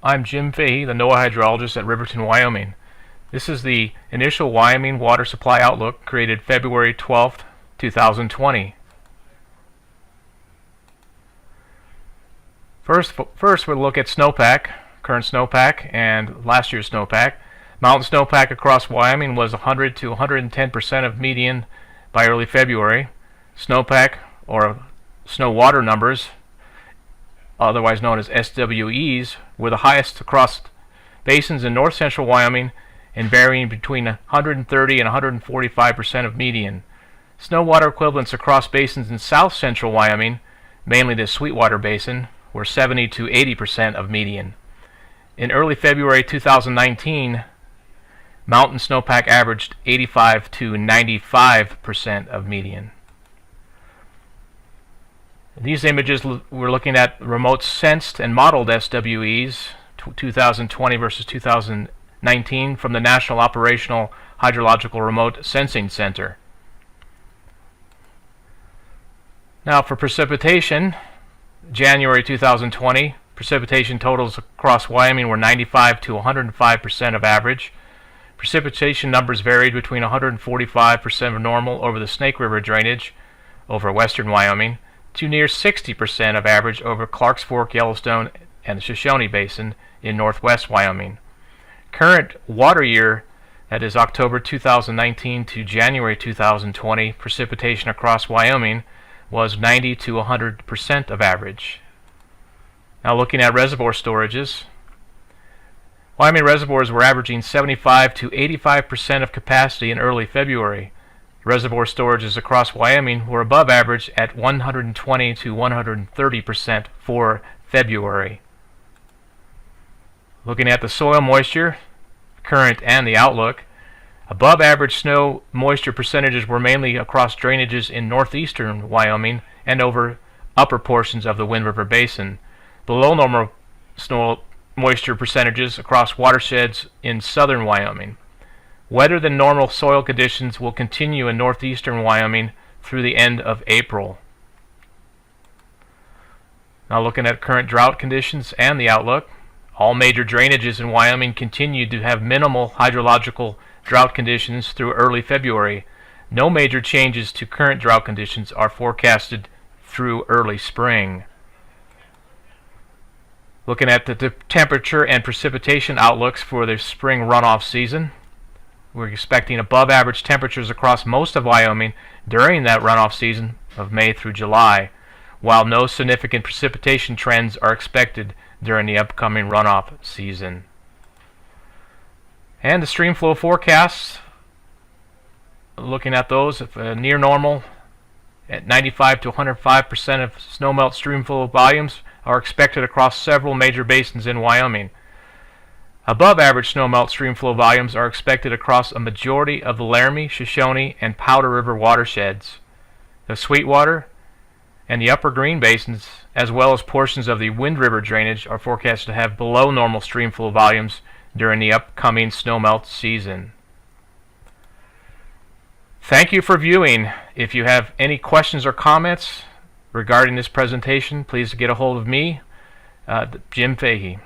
I'm Jim Fahey, the NOAA hydrologist at Riverton, Wyoming. This is the initial Wyoming water supply outlook created February 12th, 2020. First we'll look at snowpack, current snowpack, and last year's snowpack. Mountain snowpack across Wyoming was 100 to 110% of median by early February. Snowpack, or snow water numbers, otherwise known as SWEs, were the highest across basins in north central Wyoming and varying between 130 and 145% of median. Snow water equivalents across basins in south central Wyoming, mainly the Sweetwater Basin, were 70 to 80% of median. In early February 2019, mountain snowpack averaged 85 to 95% of median. These images, we're looking at remote sensed and modeled SWEs, 2020 versus 2019, from the National Operational Hydrological Remote Sensing Center. Now for precipitation, January 2020, precipitation totals across Wyoming were 95 to 105% of average. Precipitation numbers varied between 145% of normal over the Snake River drainage over western Wyoming to near 60% of average over Clark's Fork, Yellowstone, and the Shoshone Basin in northwest Wyoming. Current water year, that is October 2019 to January 2020, precipitation across Wyoming was 90 to 100% of average. Now looking at reservoir storages, Wyoming reservoirs were averaging 75 to 85% of capacity in early February. Reservoir storages across Wyoming were above average at 120 to 130% for February. Looking at the soil moisture, current and the outlook, above average snow moisture percentages were mainly across drainages in northeastern Wyoming and over upper portions of the Wind River Basin. Below normal snow moisture percentages across watersheds in southern Wyoming. Wetter than normal soil conditions will continue in northeastern Wyoming through the end of April. Now looking at current drought conditions and the outlook, all major drainages in Wyoming continue to have minimal hydrological drought conditions through early February. No major changes to current drought conditions are forecasted through early spring. Looking at the temperature and precipitation outlooks for the spring runoff season, we're expecting above average temperatures across most of Wyoming during that runoff season of May through July, while no significant precipitation trends are expected during the upcoming runoff season. And the streamflow forecasts, looking at those, near normal at 95 to 105% of snowmelt streamflow volumes are expected across several major basins in Wyoming. Above average snowmelt streamflow volumes are expected across a majority of the Laramie, Shoshone, and Powder River watersheds. The Sweetwater and the Upper Green basins, as well as portions of the Wind River drainage, are forecast to have below normal streamflow volumes during the upcoming snowmelt season. Thank you for viewing. If you have any questions or comments regarding this presentation, please get a hold of me, Jim Fahey.